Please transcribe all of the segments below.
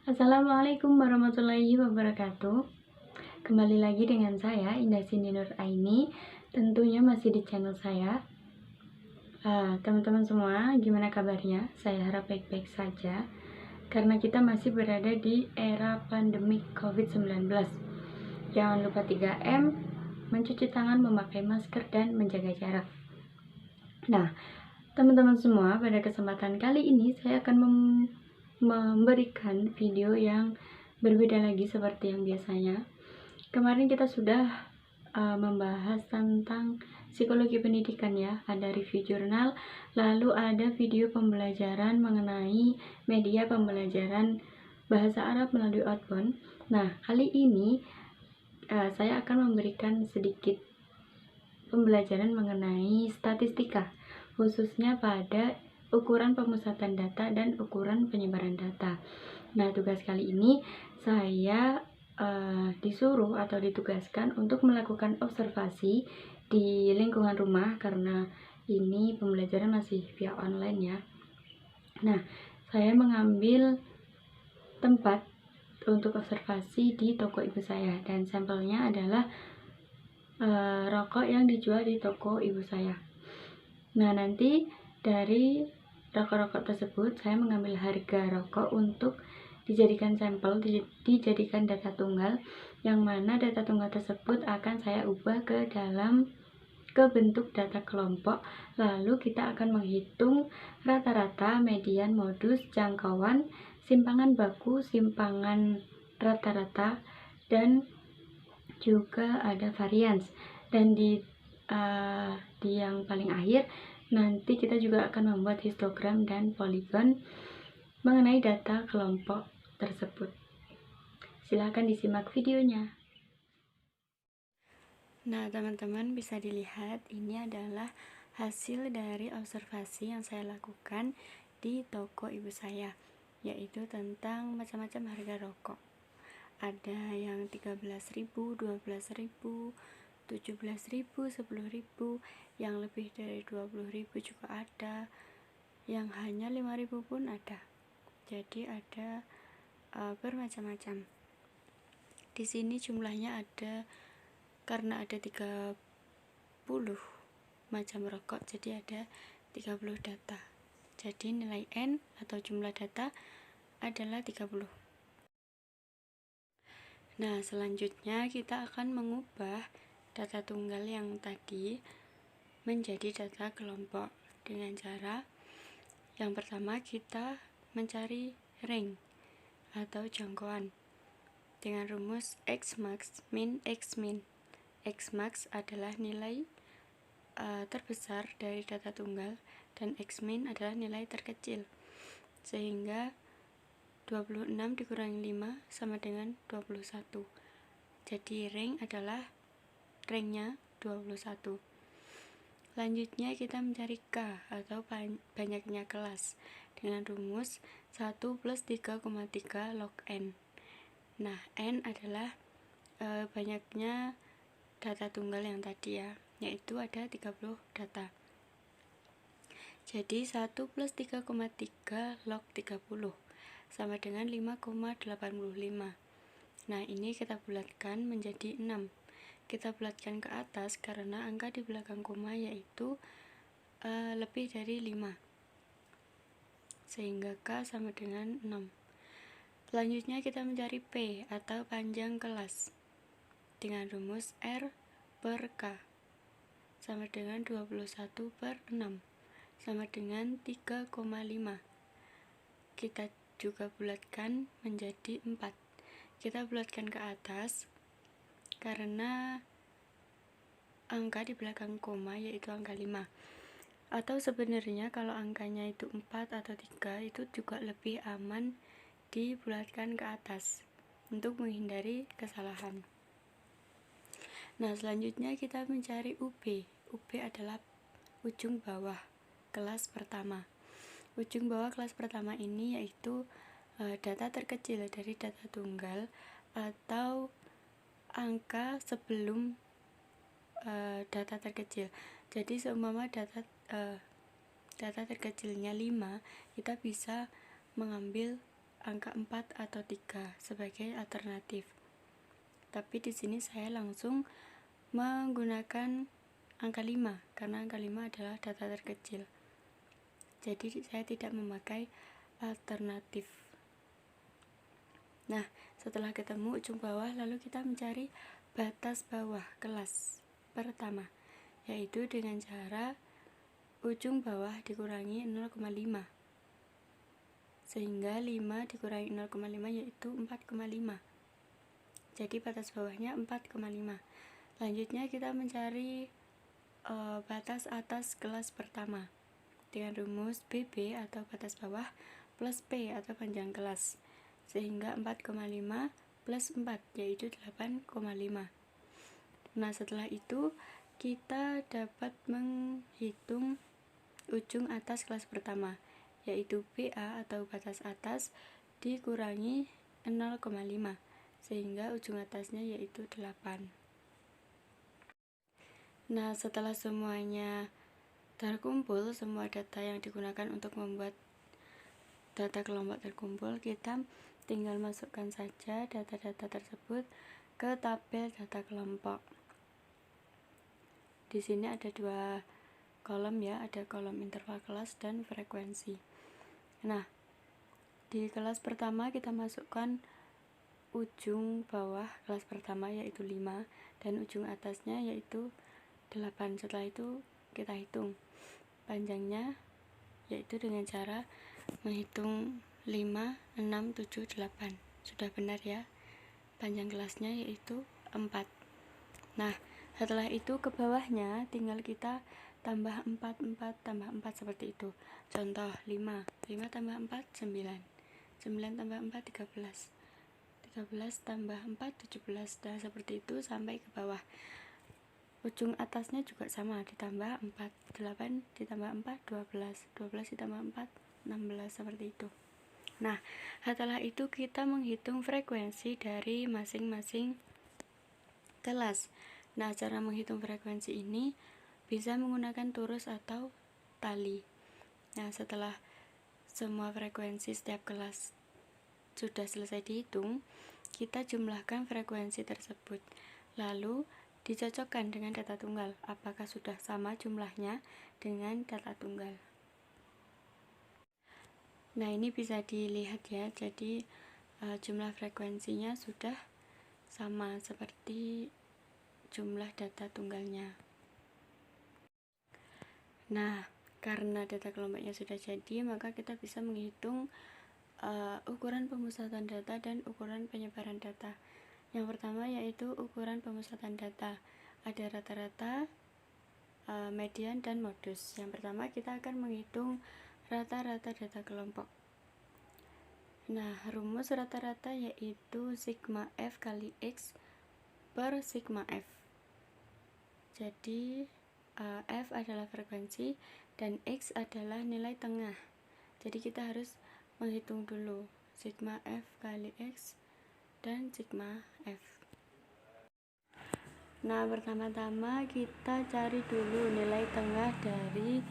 Assalamualaikum warahmatullahi wabarakatuh. Kembali lagi dengan saya Indah Cindy Nur Aini. Tentunya masih di channel saya. Teman-teman semua, gimana kabarnya? Saya harap baik-baik saja. Karena kita masih berada di era pandemi COVID-19. Jangan lupa 3M, mencuci tangan, memakai masker, dan menjaga jarak. Nah, teman-teman semua, pada kesempatan kali ini saya akan memberikan video yang berbeda lagi seperti yang biasanya. Kemarin kita sudah membahas tentang psikologi pendidikan ya, ada review jurnal, lalu ada video pembelajaran mengenai media pembelajaran bahasa Arab melalui outbound. Nah, kali ini saya akan memberikan sedikit pembelajaran mengenai statistika, khususnya pada ukuran pemusatan data dan ukuran penyebaran data. Nah, tugas kali ini saya disuruh atau ditugaskan untuk melakukan observasi di lingkungan rumah karena ini pembelajaran masih via online ya. Nah, saya mengambil tempat untuk observasi di toko ibu saya dan sampelnya adalah rokok yang dijual di toko ibu saya. Nah, nanti dari rokok-rokok tersebut saya mengambil harga rokok untuk dijadikan sampel, dijadikan data tunggal, yang mana data tunggal tersebut akan saya ubah ke bentuk data kelompok. Lalu kita akan menghitung rata-rata, median, modus, jangkauan, simpangan baku, simpangan rata-rata, dan juga ada varians. Dan di yang paling akhir nanti kita juga akan membuat histogram dan poligon mengenai data kelompok tersebut. Silahkan disimak videonya. Nah, teman-teman bisa dilihat ini adalah hasil dari observasi yang saya lakukan di toko ibu saya, yaitu tentang macam-macam harga rokok. Ada yang 13.000, 12.000, 17.000, 10.000, yang lebih dari 20.000 juga ada, yang hanya 5.000 pun ada. Jadi ada bermacam-macam. Di sini jumlahnya ada, karena ada 30 macam rokok, jadi ada 30 data. Jadi nilai N atau jumlah data adalah 30. Nah, selanjutnya kita akan mengubah data tunggal yang tadi menjadi data kelompok dengan cara yang pertama kita mencari range atau jangkauan dengan rumus X max min X min. X max adalah nilai terbesar dari data tunggal dan X min adalah nilai terkecil, sehingga 26 dikurangi 5 sama dengan 21. Jadi range-nya 21. Selanjutnya kita mencari K atau banyaknya kelas dengan rumus 1 plus 3,3 log N. Nah, N adalah banyaknya data tunggal yang tadi ya, yaitu ada 30 data. Jadi 1 plus 3,3 log 30 sama dengan 5,85. Nah, ini kita bulatkan menjadi 6. Kita bulatkan ke atas karena angka di belakang koma yaitu lebih dari 5, sehingga K sama dengan 6. Selanjutnya kita mencari P atau panjang kelas dengan rumus R per K sama dengan 21 per 6 sama dengan 3,5. Kita juga bulatkan menjadi 4. Kita bulatkan ke atas karena angka di belakang koma yaitu angka 5. Atau sebenarnya kalau angkanya itu 4 atau 3 itu juga lebih aman dibulatkan ke atas untuk menghindari kesalahan. Nah, selanjutnya kita mencari UB. UB adalah ujung bawah kelas pertama. Ujung bawah kelas pertama ini yaitu data terkecil dari data tunggal atau angka sebelum data terkecil. Jadi seumpama data terkecilnya 5, kita bisa mengambil angka 4 atau 3 sebagai alternatif. Tapi di sini saya langsung menggunakan angka 5 karena angka 5 adalah data terkecil. Jadi saya tidak memakai alternatif. Nah, setelah ketemu ujung bawah, lalu kita mencari batas bawah kelas pertama, yaitu dengan cara ujung bawah dikurangi 0,5, sehingga 5 dikurangi 0,5 yaitu 4,5. Jadi batas bawahnya 4,5. Lanjutnya kita mencari batas atas kelas pertama dengan rumus BB atau batas bawah plus P atau panjang kelas, sehingga 4,5 plus 4 yaitu 8,5. Nah, setelah itu kita dapat menghitung ujung atas kelas pertama, yaitu BA atau batas atas dikurangi 0,5, sehingga ujung atasnya yaitu 8. Nah, setelah semuanya terkumpul, semua data yang digunakan untuk membuat data kelompok terkumpul, kita tinggal masukkan saja data-data tersebut ke tabel data kelompok. Di sini ada 2 kolom ya, ada kolom interval kelas dan frekuensi. Nah, di kelas pertama kita masukkan ujung bawah kelas pertama yaitu 5 dan ujung atasnya yaitu 8. Setelah itu kita hitung panjangnya, yaitu dengan cara menghitung 5, 6, 7, 8. Sudah benar ya, panjang kelasnya yaitu 4. Nah, setelah itu ke bawahnya tinggal kita tambah 4 tambah 4 seperti itu. Contoh 5 tambah 4 9, 9 tambah 4 13, 13 tambah 4 17. Dan seperti itu sampai ke bawah. Ujung atasnya juga sama, ditambah 4, 8 ditambah 4 12, 12 ditambah 4 16, seperti itu. Nah, setelah itu kita menghitung frekuensi dari masing-masing kelas. Nah, cara menghitung frekuensi ini bisa menggunakan turus atau tali. Nah, setelah semua frekuensi setiap kelas sudah selesai dihitung, kita jumlahkan frekuensi tersebut. Lalu dicocokkan dengan data tunggal, apakah sudah sama jumlahnya dengan data tunggal. Nah, ini bisa dilihat ya, jadi jumlah frekuensinya sudah sama seperti jumlah data tunggalnya. Nah, karena data kelompoknya sudah jadi, maka kita bisa menghitung ukuran pemusatan data dan ukuran penyebaran data. Yang pertama yaitu ukuran pemusatan data. Ada rata-rata, median, dan modus. Yang pertama kita akan menghitung rata-rata data kelompok. Nah, rumus rata-rata yaitu sigma F kali X per sigma F. Jadi F adalah frekuensi dan X adalah nilai tengah. Jadi kita harus menghitung dulu sigma F kali X dan sigma F. Nah, pertama-tama kita cari dulu nilai tengah dari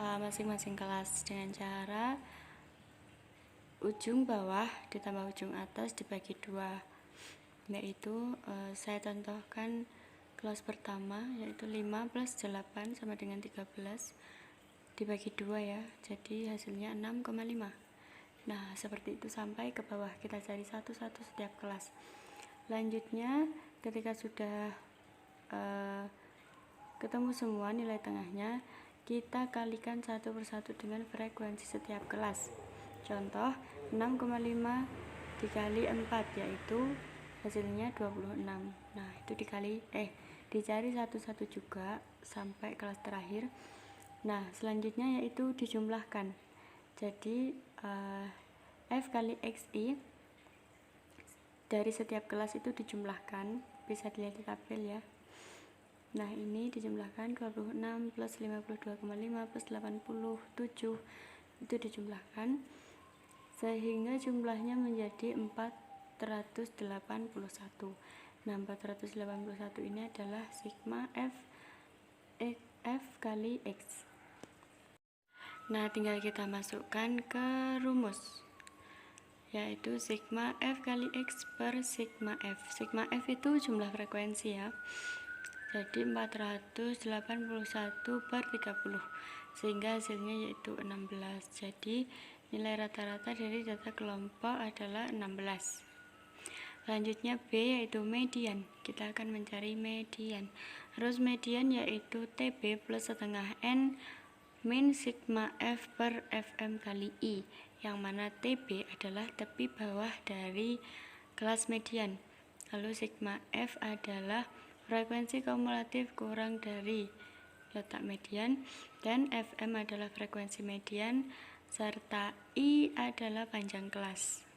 masing-masing kelas dengan cara ujung bawah ditambah ujung atas dibagi 2, yaitu saya contohkan kelas pertama yaitu 5 plus 8 sama dengan 13 dibagi 2 ya, jadi hasilnya 6,5. Nah, seperti itu sampai ke bawah, kita cari satu-satu setiap kelas. Lanjutnya, ketika sudah ketemu semua nilai tengahnya, kita kalikan satu persatu dengan frekuensi setiap kelas. Contoh, 6,5 dikali 4 yaitu hasilnya 26. Nah, itu dicari satu-satu juga sampai kelas terakhir. Nah, selanjutnya yaitu dijumlahkan. Jadi F kali XI dari setiap kelas itu dijumlahkan, bisa dilihat di tabel ya. Nah, ini dijumlahkan 26 plus 52,5 plus 87 itu dijumlahkan sehingga jumlahnya menjadi 481. Nah, 481 ini adalah sigma F kali X. Nah, tinggal kita masukkan ke rumus, yaitu sigma F kali X per sigma F. Sigma F itu jumlah frekuensi ya, jadi 481 per 30, sehingga hasilnya yaitu 16. Jadi nilai rata-rata dari data kelompok adalah 16. Selanjutnya B yaitu median. Kita akan mencari median. Arus median yaitu TB plus setengah N min sigma F per Fm kali I, yang mana TB adalah tepi bawah dari kelas median. Lalu sigma F adalah frekuensi kumulatif kurang dari letak median, dan Fm adalah frekuensi median, serta I adalah panjang kelas.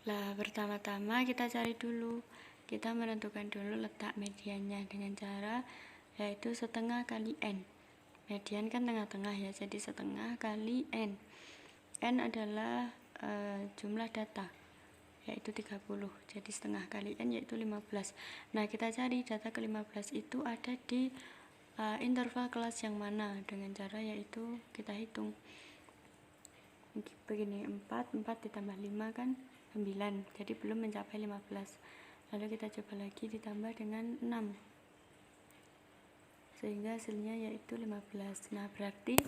Lah, pertama-tama kita cari dulu, kita menentukan dulu letak mediannya dengan cara yaitu setengah kali N. Median kan tengah-tengah ya, jadi setengah kali N. N adalah jumlah data, yaitu 30, jadi setengah kali N yaitu 15. Nah, kita cari data ke-15 itu ada di interval kelas yang mana, dengan cara yaitu kita hitung begini, 4 ditambah 5 kan 9, jadi belum mencapai 15. Lalu kita coba lagi ditambah dengan 6, sehingga hasilnya yaitu 15. Nah, berarti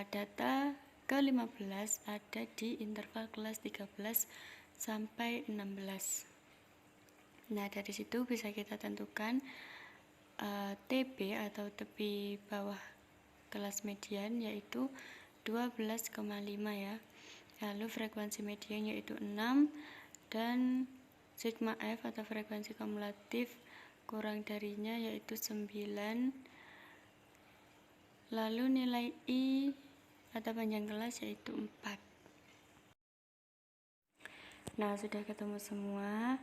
data ke-15 ada di interval kelas 13 sampai 16. Nah, dari situ bisa kita tentukan TB atau tepi bawah kelas median yaitu 12,5 ya. Lalu frekuensi median yaitu 6, dan sigma F atau frekuensi kumulatif kurang darinya yaitu 9. Lalu nilai I atau panjang kelas yaitu 4. Nah, sudah ketemu semua.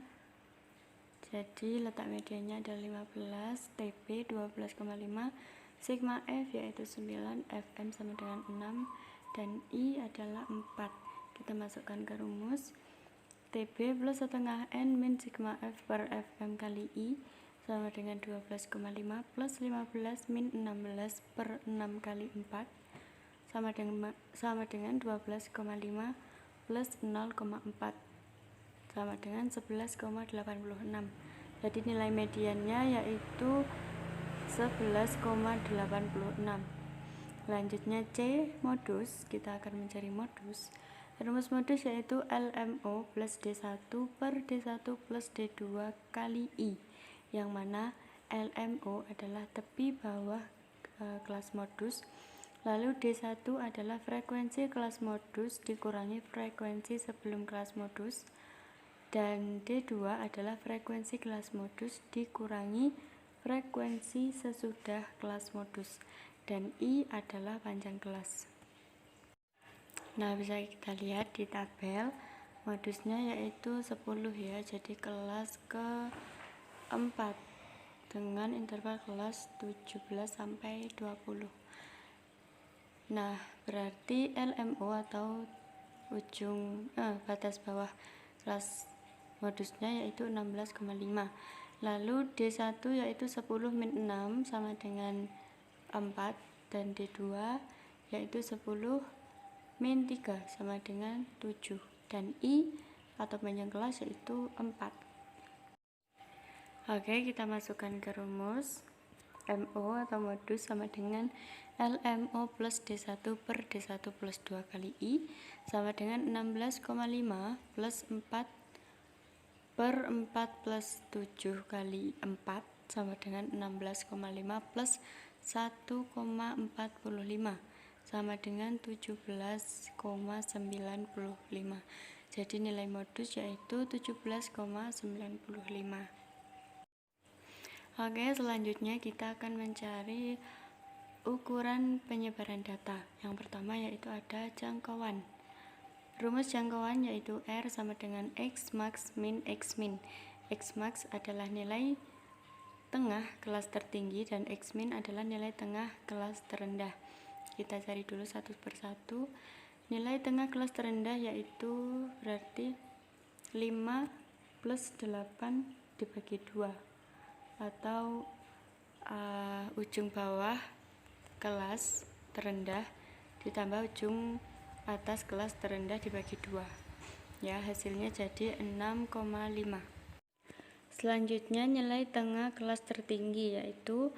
Jadi letak mediannya adalah 15, TB 12,5, sigma F yaitu 9, Fm sama dengan 6, dan I adalah 4. Kita masukkan ke rumus. TB plus setengah N min sigma F per Fm kali I sama dengan 12,5 plus 15 min 16 per 6 kali 4 sama dengan 12,5 plus 0,4 sama dengan 11,86. Jadi nilai mediannya yaitu 11,86. Selanjutnya C, modus. Kita akan mencari modus. Rumus modus yaitu LMO plus D1 per D1 plus D2 kali I, yang mana LMO adalah tepi bawah kelas modus, lalu D1 adalah frekuensi kelas modus dikurangi frekuensi sebelum kelas modus, dan D2 adalah frekuensi kelas modus dikurangi frekuensi sesudah kelas modus, dan I adalah panjang kelas. Nah, bisa kita lihat di tabel modusnya yaitu 10 ya, jadi kelas ke-4 dengan interval kelas 17 sampai 20. Nah, berarti LMO atau ujung batas bawah kelas modusnya yaitu 16,5. Lalu D1 yaitu 10 min 6 sama dengan 4, dan D2 yaitu 10 min 3 sama dengan 7, dan I atau panjang kelas yaitu 4. Oke, kita masukkan ke rumus. MO atau modus sama dengan LMO plus D1 per D1 plus 2 kali I sama dengan 16,5 plus 4 per 4 plus 7 kali 4 sama dengan 16,5 plus 1,45 sama dengan 17,95. Jadi nilai modus yaitu 17,95. Oke, selanjutnya kita akan mencari ukuran penyebaran data. Yang pertama yaitu ada jangkauan. Rumus jangkauan yaitu R sama dengan X max min X min. X max adalah nilai tengah kelas tertinggi dan X min adalah nilai tengah kelas terendah. Kita cari dulu satu persatu. Nilai tengah kelas terendah yaitu berarti 5 plus 8 dibagi 2, atau ujung bawah kelas terendah ditambah ujung atas kelas terendah dibagi 2 ya, hasilnya jadi 6,5. Selanjutnya nilai tengah kelas tertinggi yaitu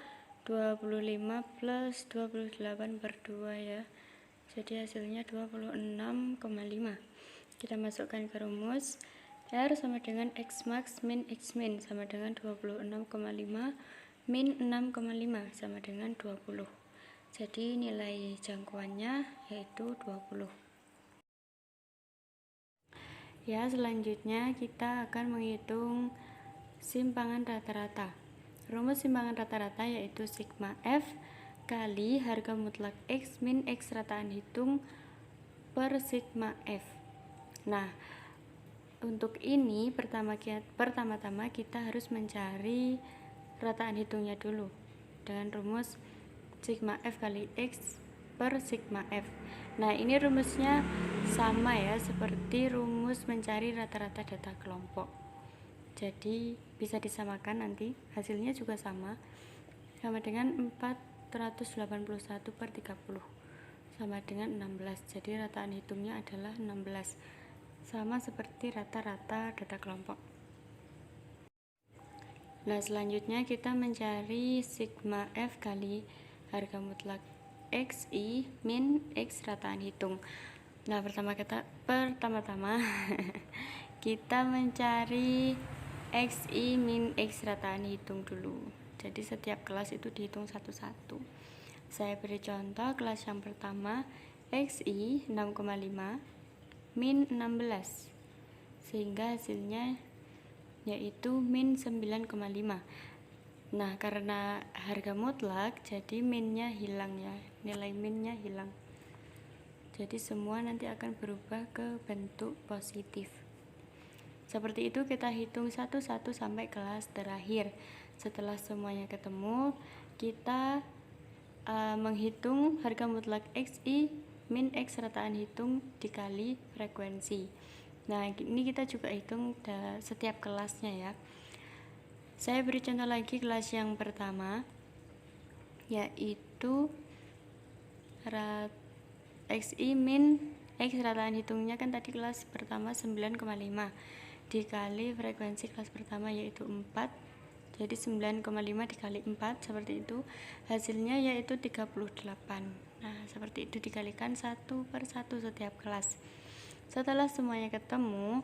25 plus 28 per 2 ya, jadi hasilnya 26,5. Kita masukkan ke rumus. R sama dengan X max min X min sama dengan 26,5 min 6,5 sama dengan 20. Jadi nilai jangkauannya yaitu 20. Ya, selanjutnya kita akan menghitung simpangan rata-rata. Rumus simpangan rata-rata yaitu sigma F kali harga mutlak X min X rataan hitung per sigma F. Nah, untuk ini pertama-tama kita harus mencari rataan hitungnya dulu dengan rumus sigma F kali X per sigma F. Nah, ini rumusnya sama ya seperti rumus mencari rata-rata data kelompok. Jadi bisa disamakan nanti, hasilnya juga sama dengan 481 per 30 sama dengan 16. Jadi rataan hitungnya adalah 16, sama seperti rata-rata data kelompok. Nah, selanjutnya kita mencari sigma F kali harga mutlak XI min X rataan hitung. Nah, pertama-tama kita mencari XI min X rataan hitung dulu. Jadi setiap kelas itu dihitung satu-satu. Saya beri contoh kelas yang pertama, XI 6,5 min 16, sehingga hasilnya yaitu min 9,5. Nah, karena harga mutlak jadi minnya hilang ya, nilai minnya hilang. Jadi semua nanti akan berubah ke bentuk positif. Seperti itu kita hitung satu-satu sampai kelas terakhir. Setelah semuanya ketemu, kita menghitung harga mutlak XI min X rataan hitung dikali frekuensi. Nah, ini kita juga hitung setiap kelasnya ya. Saya beri contoh lagi kelas yang pertama, yaitu XI min X rataan hitungnya kan tadi kelas pertama 9,5 dikali frekuensi kelas pertama yaitu 4, jadi 9,5 dikali 4 seperti itu, hasilnya yaitu 38. Nah, seperti itu dikalikan 1/1 setiap kelas. Setelah semuanya ketemu,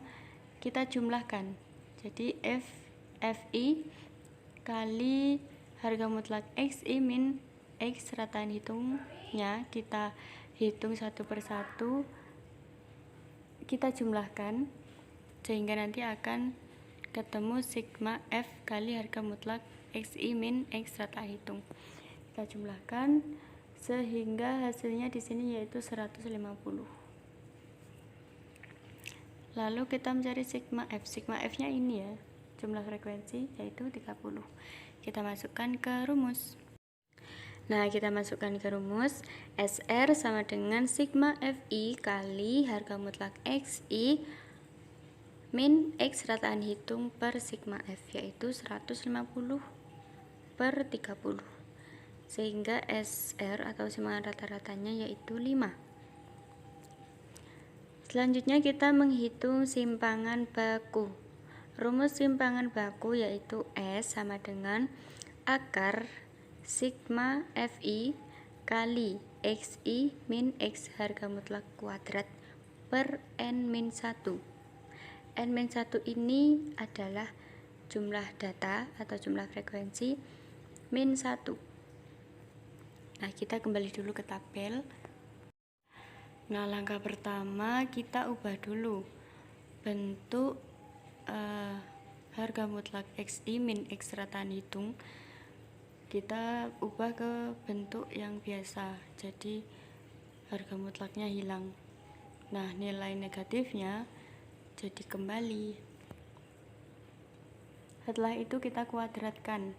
kita jumlahkan. Jadi FI kali harga mutlak XI min X rataan hitungnya kita hitung 1/1, kita jumlahkan sehingga nanti akan ketemu sigma F kali harga mutlak XI min X rataan hitung. Kita jumlahkan sehingga hasilnya di sini yaitu 150. Lalu kita mencari sigma F. Sigma F-nya ini ya, jumlah frekuensi yaitu 30. Kita masukkan ke rumus. Nah, kita masukkan ke rumus. SR sama dengan sigma FI kali harga mutlak XI min X rataan hitung per sigma F, yaitu 150 per 30. Sehingga SR atau simpangan rata-ratanya yaitu 5. Selanjutnya kita menghitung simpangan baku. Rumus simpangan baku yaitu S sama dengan akar sigma FI kali XI min X harga mutlak kuadrat per N-1. N-1 ini adalah jumlah data atau jumlah frekuensi min 1. Nah, kita kembali dulu ke tabel. Nah, langkah pertama kita ubah dulu bentuk harga mutlak XI min X rataan hitung. Kita ubah ke bentuk yang biasa, jadi harga mutlaknya hilang. Nah, nilai negatifnya jadi kembali. Setelah itu kita kuadratkan.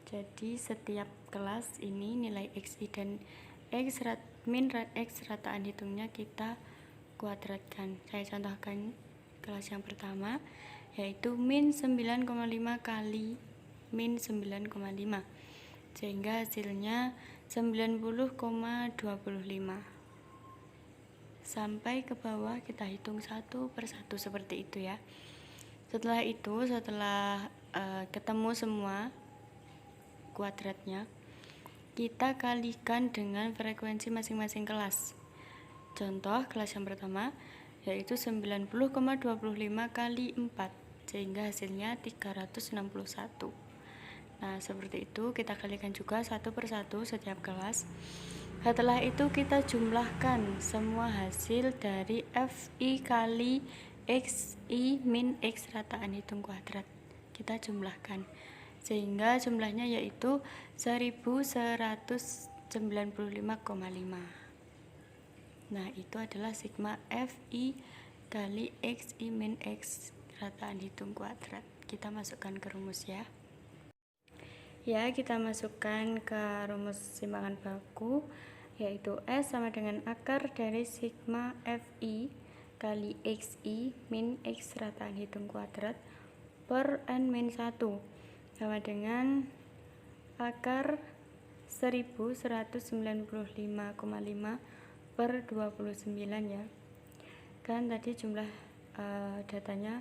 Jadi setiap kelas ini nilai XI dan min X rataan hitungnya kita kuadratkan. Saya contohkan kelas yang pertama, yaitu min 9,5 kali min 9,5, sehingga hasilnya 90,25 sampai ke bawah, kita hitung satu per satu seperti itu ya. Setelah itu, setelah ketemu semua kuadratnya, kita kalikan dengan frekuensi masing-masing kelas. Contoh kelas yang pertama yaitu 90,25 kali 4, sehingga hasilnya 361. Nah, seperti itu kita kalikan juga satu per satu setiap kelas. Setelah itu kita jumlahkan semua hasil dari FI kali XI min X rataan hitung kuadrat. Kita jumlahkan sehingga jumlahnya yaitu 1195,5. Nah, itu adalah sigma FI kali XI min X rataan hitung kuadrat. Kita masukkan ke rumus ya. Ya, kita masukkan ke rumus simpangan baku, yaitu S sama dengan akar dari sigma FI kali XI min X rataan hitung kuadrat per N min 1 sama dengan akar 1195,5 per 29 ya. Kan tadi jumlah datanya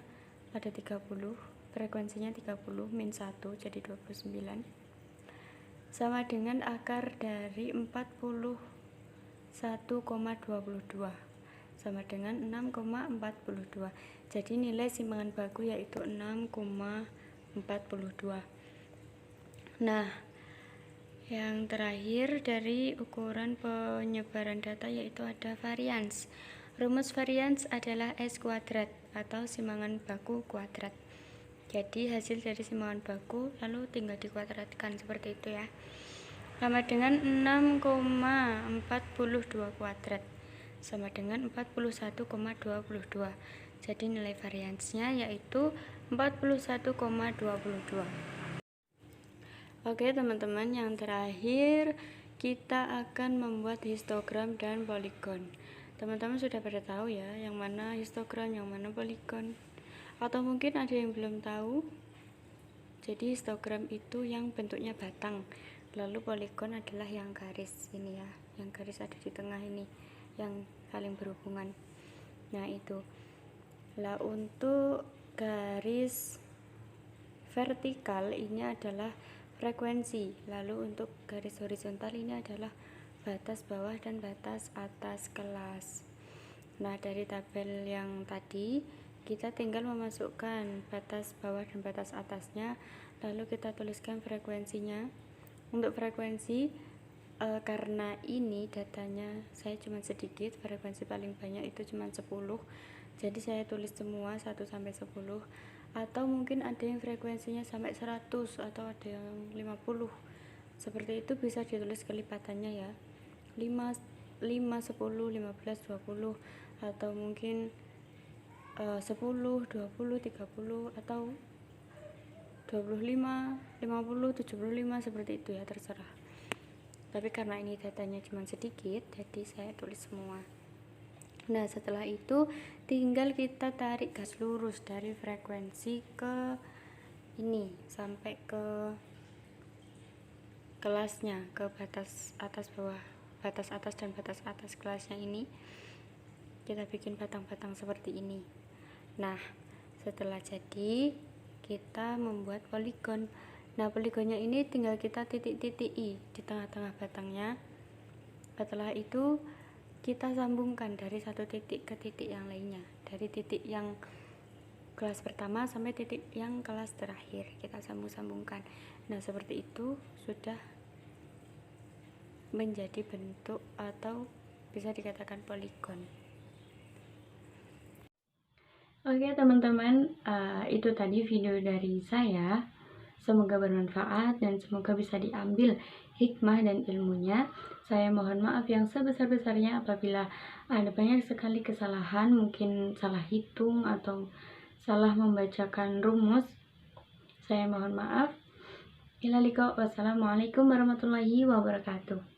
ada 30, frekuensinya 30 min 1 jadi 29 sama dengan akar dari 41,22 sama dengan 6,42. Jadi nilai simpangan baku yaitu 6,42. Nah, yang terakhir dari ukuran penyebaran data yaitu ada varians. Rumus varians adalah S kuadrat atau simpangan baku kuadrat. Jadi hasil dari simpangan baku lalu tinggal dikuadratkan seperti itu ya. Sama dengan 6,42 kuadrat sama dengan 41,22. Jadi nilai variansnya yaitu 41,22. Oke teman-teman, yang terakhir kita akan membuat histogram dan poligon. Teman-teman sudah pada tahu ya yang mana histogram, yang mana poligon, atau mungkin ada yang belum tahu. Jadi histogram itu yang bentuknya batang, lalu poligon adalah yang garis ini ya, yang garis ada di tengah ini yang saling berhubungan. Nah itu lah, untuk garis vertikal ini adalah frekuensi, lalu untuk garis horizontal ini adalah batas bawah dan batas atas kelas. Nah, dari tabel yang tadi kita tinggal memasukkan batas bawah dan batas atasnya, lalu kita tuliskan frekuensinya. Untuk frekuensi karena ini datanya saya cuma sedikit, frekuensi paling banyak itu cuma 10, jadi saya tulis semua 1 sampai 10, atau mungkin ada yang frekuensinya sampai 100 atau ada yang 50. Seperti itu bisa ditulis kelipatannya ya, 5, 10, 15, 20, atau mungkin 10, 20, 30, atau 25, 50, 75, seperti itu ya, terserah. Tapi karena ini datanya cuma sedikit, jadi saya tulis semua. Nah, setelah itu tinggal kita tarik garis lurus dari frekuensi ke ini sampai ke kelasnya, ke batas atas bawah, batas atas dan batas atas kelasnya ini. Kita bikin batang-batang seperti ini. Nah, setelah jadi kita membuat poligon. Nah, poligonnya ini tinggal kita titik-titiki di tengah-tengah batangnya. Setelah itu kita sambungkan dari satu titik ke titik yang lainnya, dari titik yang kelas pertama sampai titik yang kelas terakhir kita sambung-sambungkan. Nah, seperti itu sudah menjadi bentuk atau bisa dikatakan poligon. Oke teman-teman, itu tadi video dari saya. Semoga bermanfaat dan semoga bisa diambil hikmah dan ilmunya. Saya mohon maaf yang sebesar-besarnya apabila ada banyak sekali kesalahan, mungkin salah hitung atau salah membacakan rumus. Saya mohon maaf. Wassalamualaikum warahmatullahi wabarakatuh.